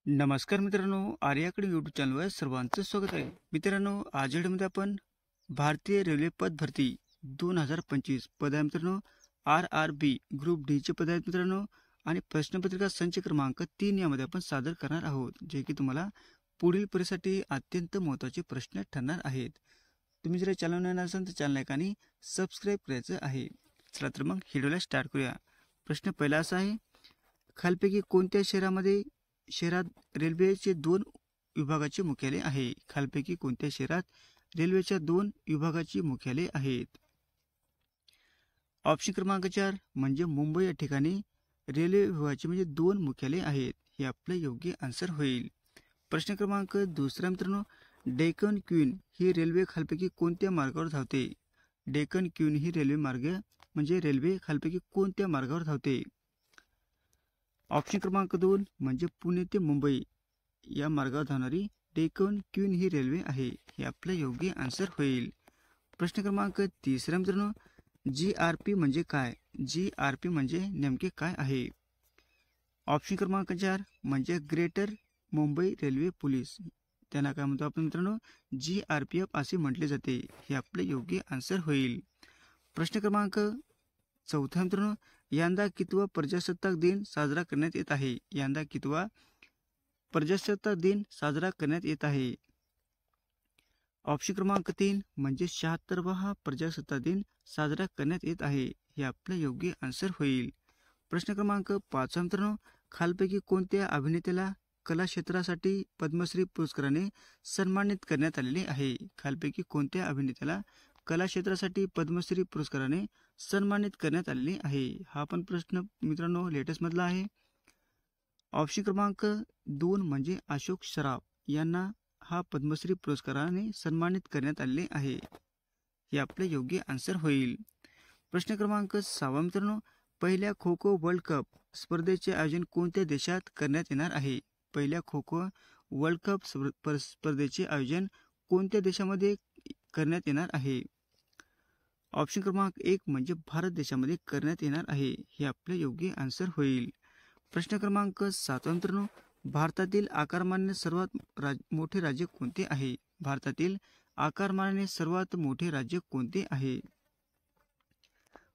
नमस्कार मित्रांनो, आर्याकडे यूट्यूब चॅनलवर सर्वांचं स्वागत आहे. मित्रांनो, आज व्हिडिओमध्ये आपण भारतीय रेल्वे पद भरती 2025 पद आहे मित्रांनो. RRB ग्रुप डी चे पद आहेत मित्रांनो. आणि प्रश्नपत्रिका संच क्रमांक 3 यामध्ये आपण सादर करणार आहोत, जे की तुम्हाला पुढील परीक्षेसाठी अत्यंत महत्त्वाचे प्रश्न ठरणार आहेत. तुम्ही जर चॅनल नवीन असाल तर चॅनल लाईक आणि सबस्क्राईब करायचं आहे. चला तर मग व्हिडिओला स्टार्ट करूया. प्रश्न पहिला असा आहे, खालपैकी कोणत्या शहरात रेल्वेचे 2 विभागाचे मुख्यालय आहे? खालपैकी कोणत्या शहरात रेल्वेच्या 2 विभागाची मुख्यालय आहेत? ऑप्शन क्रमांक 4 म्हणजे मुंबई या ठिकाणी रेल्वे विभागाचे म्हणजे 2 मुख्यालय आहेत. हे आपलं योग्य आन्सर होईल. प्रश्न क्रमांक दुसरा मित्रांनो, डेक्कन क्वीन ही रेल्वे खालपैकी कोणत्या मार्गावर धावते? डेक्कन क्वीन ही रेल्वे खालपैकी कोणत्या मार्गावर धावते? ऑप्शन क्रमांक 2 म्हणजे पुणे ते मुंबई या मार्गावर धावणारी डेक्कन क्वीन ही रेल्वे आहे. हे आपलं योग्य आन्सर होईल. प्रश्न क्रमांक तिसरा मित्रांनो, GRP म्हणजे काय? GRP म्हणजे नेमके काय आहे? ऑप्शन क्रमांक 4 म्हणजे ग्रेटर मुंबई रेल्वे पोलीस, त्यांना काय म्हणतो आपण मित्रांनो? GRPF असे म्हटले जाते. हे आपलं योग्य आन्सर होईल. प्रश्न क्रमांक चौथा मित्रांनो, यंदा कितवा प्रजासत्ताक दिन साजरा करण्यात येत आहे? यंदा कितवा प्रजासत्ताक दिन साजरा करण्यात येत आहे? ऑप्शन क्रमांक 3 म्हणजे 76वा प्रजासत्ताक दिन साजरा करण्यात येत आहे. हे आपलं योग्य आन्सर होईल. प्रश्न क्रमांक 5 मित्रांनो, खालपैकी कोणत्या अभिनेत्याला कला क्षेत्रासाठी पद्मश्री पुरस्काराने सन्मानित करण्यात आलेले आहे? खालपैकी कोणत्या अभिनेत्याला कला क्षेत्रासाठी पद्मश्री पुरस्काराने सन्मानित करण्यात आलेले आहे? हा पण प्रश्न मित्रांनो लेटेस्ट मधला आहे. ऑप्शन क्रमांक 2 म्हणजे अशोक सराफ यांना हा पद्मश्री पुरस्काराने सन्मानित करण्यात आलेले आहे. हे आपले योग्य आन्सर होईल. प्रश्न क्रमांक 6 मित्रांनो, पहिल्या खो खो वर्ल्ड कप स्पर्धेचे आयोजन कोणत्या देशात करण्यात येणार आहे? पहिल्या खो खो वर्ल्ड कप स्पर्धेचे आयोजन कोणत्या देशामध्ये करण्यात येणार आहे? ऑप्शन क्रमांक 1 म्हणजे भारत देशामध्ये करण्यात येणार आहे. हे आपले योग्य आन्सर होईल. प्रश्न क्रमांक 7 मित्रांनो, भारतातील आकारमानाने सर्वात मोठे राज्य कोणते आहे? भारतातील आकारमानाने सर्वात मोठे राज्य कोणते आहे?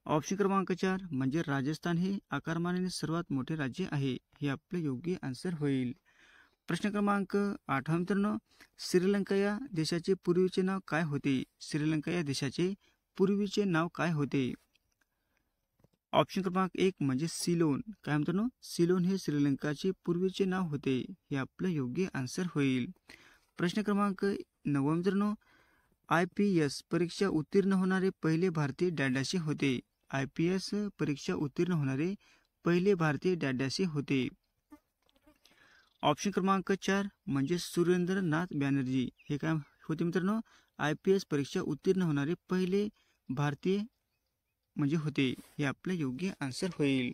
ऑप्शन क्रमांक 4 म्हणजे राजस्थान हे आकारमानाने सर्वात मोठे राज्य आहे. हे आपले योग्य आन्सर होईल. प्रश्न क्रमांक 8 मित्रांनो, श्रीलंका या देशाचे पूर्वीचे नाव काय होते? श्रीलंका या देशाचे पूर्वीचे नाव काय होते? ऑप्शन क्रमांक 1 म्हणजे सिलोन. काय मित्रांनो? सिलोन हे श्रीलंकाचे पूर्वीचे नाव होते. हे आपलं योग्य आन्सर होईल. प्रश्न क्रमांक 9 मित्रांनो, IPS परीक्षा उत्तीर्ण होणारे पहिले भारतीय डॅडाशी होते? IPS परीक्षा उत्तीर्ण होणारे पहिले भारतीय डॅडाशी होते? ऑप्शन क्रमांक 4 म्हणजे सुरेंद्रनाथ बॅनर्जी. हे काय होते मित्रांनो? IPS परीक्षा उत्तीर्ण होणारे पहिले भारतीय म्हणजे होते. हे आपले योग्य आन्सर होईल.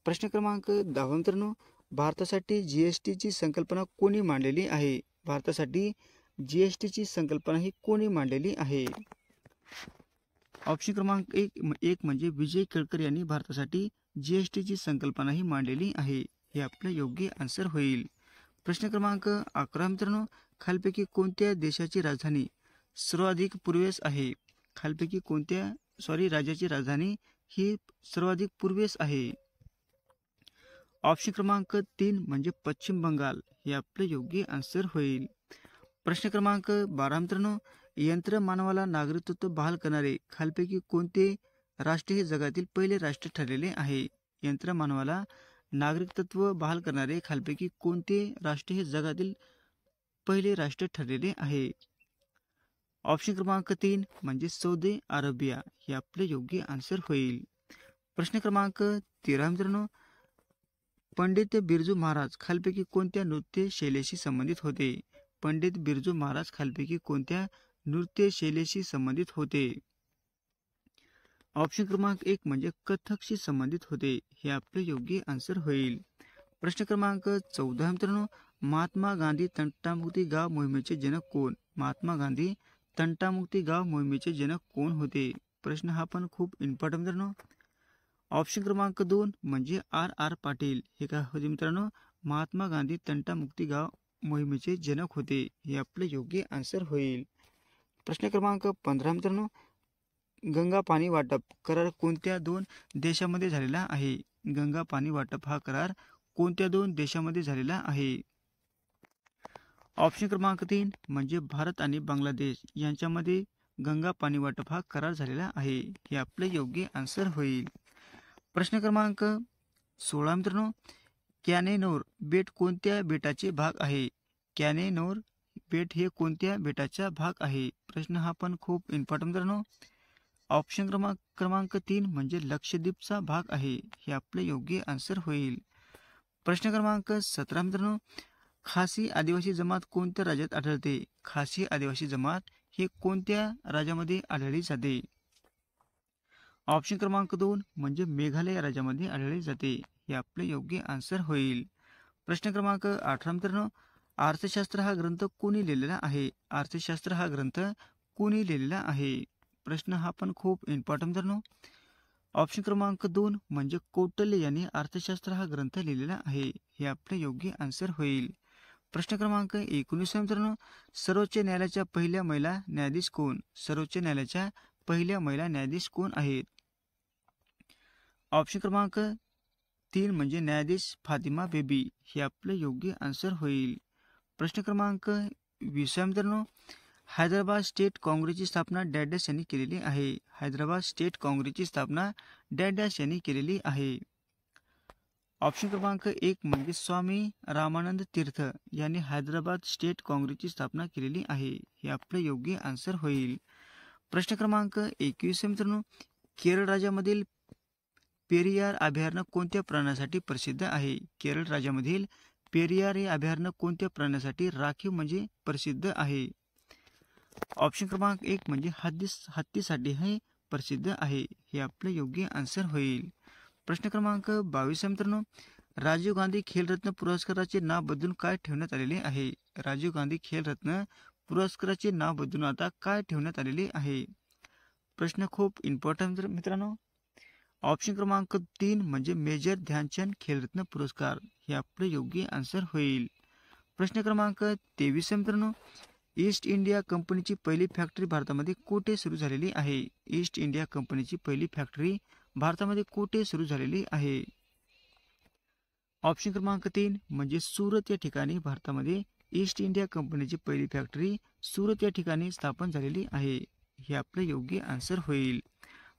प्रश्न क्रमांक 10 मित्रांनो, भारतासाठी GST ची संकल्पना कोणी मांडलेली आहे? भारतासाठी GST ची संकल्पना ही कोणी मांडलेली आहे? ऑप्शन क्रमांक 1 म्हणजे विजय केळकर यांनी भारतासाठी GST ची संकल्पना ही मांडलेली आहे. हे आपलं योग्य आन्सर होईल. प्रश्न क्रमांक 11 मित्रांनो, खालपैकी कोणत्या देशाची राजधानी सर्वाधिक पूर्वेस आहे? खालपैकी कोणत्या राज्याची राजधानी ही सर्वाधिक पूर्वेस आहे? ऑप्शन क्रमांक 3 म्हणजे पश्चिम बंगाल. हे आपले योग्य आन्सर होईल. प्रश्न क्रमांक 12 मित्रांनो, यंत्र मानवाला नागरिकत्व बहाल करणारे खालपैकी कोणते राष्ट्र हे जगातील पहिले राष्ट्र ठरलेले आहे? यंत्र मानवाला नागरिकत्व बहाल करणारे खालपैकी कोणते राष्ट्र हे जगातील पहिले राष्ट्र ठरलेले आहे? ऑप्शन क्रमांक 3 म्हणजे सौदी अरेबिया. हे आपले योग्य आन्सर होईल. प्रश्न क्रमांक 13 मित्रांनो, पंडित बिरजू महाराज खालपैकी कोणत्या नृत्य शैलीशी संबंधित होते? पंडित बिरजू महाराज खालपैकी कोणत्या नृत्य शैलीशी संबंधित होते? ऑप्शन क्रमांक 1 म्हणजे कथकशी संबंधित होते. हे आपले योग्य आन्सर होईल. प्रश्न क्रमांक 14 मित्रांनो, महात्मा गांधी तंटामुक्ती गाव मोहिमेचे जनक कोण? महात्मा गांधी तंटामुक्ती गाव मोहिमेचे जनक कोण होते? प्रश्न हा पण खूप इम्पॉर्टंट मित्रांनो. ऑप्शन क्रमांक 2 म्हणजे RR पाटील. हे काय होते मित्रांनो? महात्मा गांधी तंटामुक्ती गाव मोहिमेचे जनक होते. हे आपलं योग्य आन्सर होईल. प्रश्न क्रमांक 15 मित्रांनो, गंगा पाणी वाटप करार कोणत्या दोन देशामध्ये झालेला आहे? गंगा पाणी वाटप हा करार कोणत्या दोन देशामध्ये झालेला आहे? ऑप्शन क्रमांक 3 म्हणजे भारत आणि बांगलादेश यांच्यामध्ये गंगा पाणी वाटप हा करार झालेला आहे. हे आपलं योग्य आन्सर होईल. प्रश्न क्रमांक 16 मित्रांनो, कॅनेनोर बेट कोणत्या बेटाचे भाग आहे? कॅनेनोर बेट हे कोणत्या बेटाचा भाग आहे? प्रश्न हा पण खूप इम्पॉर्टंट मित्रांनो. ऑप्शन क्रमांक 3 म्हणजे लक्षद्वीपचा भाग आहे. हे आपलं योग्य आन्सर होईल. प्रश्न क्रमांक 17 मित्रांनो, खासी आदिवासी जमात कोणत्या राज्यात आढळते? खासी आदिवासी जमात हे कोणत्या राज्यामध्ये आढळली जाते? ऑप्शन क्रमांक 2 म्हणजे मेघालय राज्यामध्ये आढळली जाते. हे आपले योग्य आन्सर होईल. प्रश्न क्रमांक 18 मित्रांनो, अर्थशास्त्र हा ग्रंथ कोणी लिहिलेला आहे? अर्थशास्त्र हा ग्रंथ कोणी लिहिलेला आहे? प्रश्न हा पण खूप इम्पॉर्टंट मित्रांनो. ऑप्शन क्रमांक 2 म्हणजे कौटिल्य यांनी अर्थशास्त्र हा ग्रंथ लिहिलेला आहे. हे आपले योग्य आन्सर होईल. प्रश्न क्रमांक 19 मित्रांनो, सर्वोच्च न्यायालयाच्या पहिल्या महिला न्यायाधीश कोण? सर्वोच्च न्यायालयाच्या पहिल्या महिला न्यायाधीश कोण आहेत? ऑप्शन क्रमांक 3 म्हणजे न्यायाधीश फातिमा बेबी. हे आपलं योग्य आन्सर होईल. प्रश्न क्रमांक 20 मित्रांनो, हैदराबाद स्टेट काँग्रेसची स्थापना डॅश यांनी केलेली आहे. हैदराबाद स्टेट काँग्रेसची स्थापना डॅश यांनी केलेली आहे. ऑप्शन क्रमांक 1 म्हणजे स्वामी रामानंद तीर्थ यांनी हैदराबाद स्टेट काँग्रेसची स्थापना केलेली आहे. हे आपलं योग्य आन्सर होईल. प्रश्न क्रमांक 21 मित्रांनो, केरळ राज्यामधील पेरियार अभयारण्य कोणत्या प्राण्यासाठी प्रसिद्ध आहे? केरळ राज्यामधील पेरियार हे अभयारण्य कोणत्या प्राण्यासाठी राखीव म्हणजे प्रसिद्ध आहे? ऑप्शन क्रमांक 1 म्हणजे हत्तीसाठी हे प्रसिद्ध आहे. हे आपलं योग्य आन्सर होईल. प्रश्न क्रमांक 22 मित्रांनो, राजीव गांधी खेलरत्न पुरस्काराचे नाव बदलून काय ठेवण्यात आलेले आहे? राजीव गांधी खेलरत्न पुरस्काराचे नाव बदलून आता काय ठेवण्यात आलेले आहे? प्रश्न खूप इम्पॉर्टंट मित्रांनो. ऑप्शन क्रमांक 3 म्हणजे मेजर ध्यानचंद खेलरत्न पुरस्कार. हे आपलं योग्य आन्सर होईल. प्रश्न क्रमांक 23 मित्रांनो, ईस्ट इंडिया कंपनीची पहिली फॅक्टरी भारतामध्ये कुठे सुरू झालेली आहे? ईस्ट इंडिया कंपनीची पहिली फॅक्टरी भारतामध्ये कुठे सुरू झालेली आहे? ऑप्शन क्रमांक 3 म्हणजे सुरत या ठिकाणी भारतामध्ये ईस्ट इंडिया कंपनीची पहिली फॅक्टरी सुरत या ठिकाणी स्थापन झालेली आहे. हे आपलं योग्य आन्सर होईल.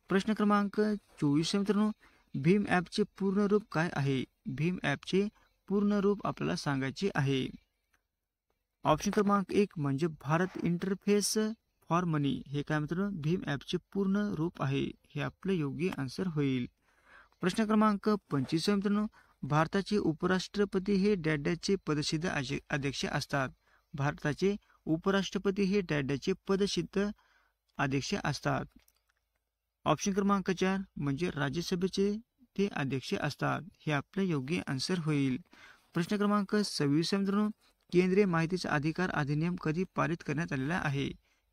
प्रश्न क्रमांक 24 मित्रांनो, भीम ॲपचे पूर्ण रूप काय आहे? भीम ॲपचे पूर्ण रूप आपल्याला सांगायचे आहे. ऑप्शन क्रमांक 1 म्हणजे भारत इंटरफेस फॉर मनी. हे काय मित्रांनो भीम ॲपचे पूर्ण रूप आहे. हे आपलं योग्य आन्सर होईल. प्रश्न क्रमांक 25 मित्रांनो, भारताचे उपराष्ट्रपती हे डॅडॅचे पदसिद्ध अध्यक्ष असतात. भारताचे उपराष्ट्रपती हे डॅडॅचे पदसिद्ध अध्यक्ष असतात. ऑप्शन क्रमांक 4 म्हणजे राज्यसभेचे ते अध्यक्ष असतात. हे आपलं योग्य आन्सर होईल. प्रश्न क्रमांक 26 मित्रांनो, केंद्रीय माहितीचा अधिकार अधिनियम कधी पारित करण्यात आलेला आहे?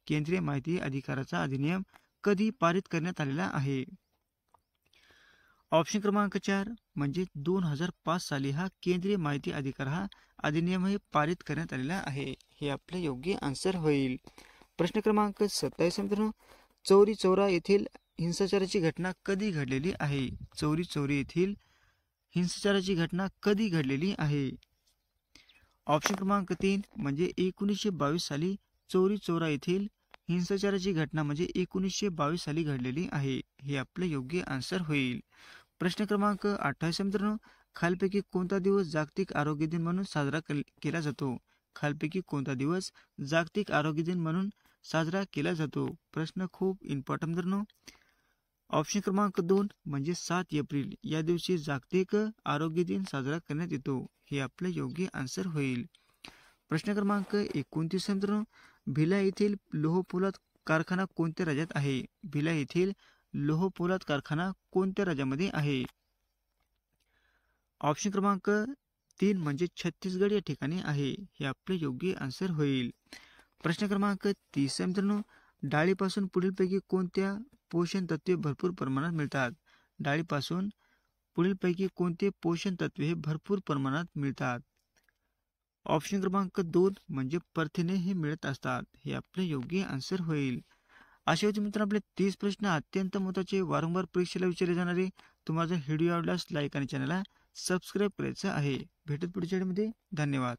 केंद्रीय माहिती अधिकाराचा अधिनियम कधी पारित करण्यात आलेला आहे? ऑप्शन क्रमांक 4 म्हणजे 2005 साली हा केंद्रीय माहिती अधिकार हा अधिनियम हे पारित करण्यात आलेला आहे. हे आपलं योग्य आन्सर होईल. प्रश्न क्रमांक 27 मित्रांनो, चौरी चौरा येथील हिंसाचाराची घटना कधी घडलेली आहे? चौरी चौरी येथील हिंसाचाराची घटना कधी घडलेली आहे? ऑप्शन क्रमांक 3 म्हणजे 1922 साली चौरी चौरा येथील हिंसाचाराची घटना म्हणजे 1922 साली घडलेली आहे. हे आपलं योग्य आन्सर होईल. प्रश्न क्रमांक 28 मित्रांनो, खालपैकी कोणता दिवस जागतिक आरोग्य दिन म्हणून साजरा केला जातो? खालपैकी कोणता दिवस जागतिक आरोग्य दिन म्हणून साजरा केला जातो? प्रश्न खूप इम्पॉर्टंट मित्रांनो. ऑप्शन क्रमांक 2 म्हणजे 7 एप्रिल या दिवशी जागतिक आरोग्य दिन साजरा करण्यात येतो. हे आपलं योग्य आन्सर होईल. प्रश्न क्रमांक 29 मित्रांनो, भिलाई येथील लोहपोलाद कारखाना कोणत्या राज्यात आहे? भिलाई येथील लोहपोलाद कारखाना कोणत्या राज्यामध्ये आहे? ऑप्शन क्रमांक 3 म्हणजे छत्तीसगड या ठिकाणी आहे. हे आपलं योग्य आन्सर होईल. प्रश्न क्रमांक 30 मित्रांनो, डाळीपासून पुढीलपैकी कोणत्या पोषण तत्वे भरपूर प्रमाणात मिळतात? डाळीपासून पुढीलपैकी कोणते पोषण तत्वे हे भरपूर प्रमाणात मिळतात? ऑप्शन क्रमांक 2 म्हणजे प्रथिने हे मिळत असतात. हे आपलं योग्य आन्सर होईल. अशा होते मित्रांनो आपले 30 प्रश्न अत्यंत महत्त्वाचे, वारंवार परीक्षेला विचारले जाणारे. तुम्हाला जर व्हिडिओ आवडल्यास लाईक आणि चॅनलला सबस्क्राईब करायचं आहे. भेटत पुढच्या व्हिडिओमध्ये. धन्यवाद.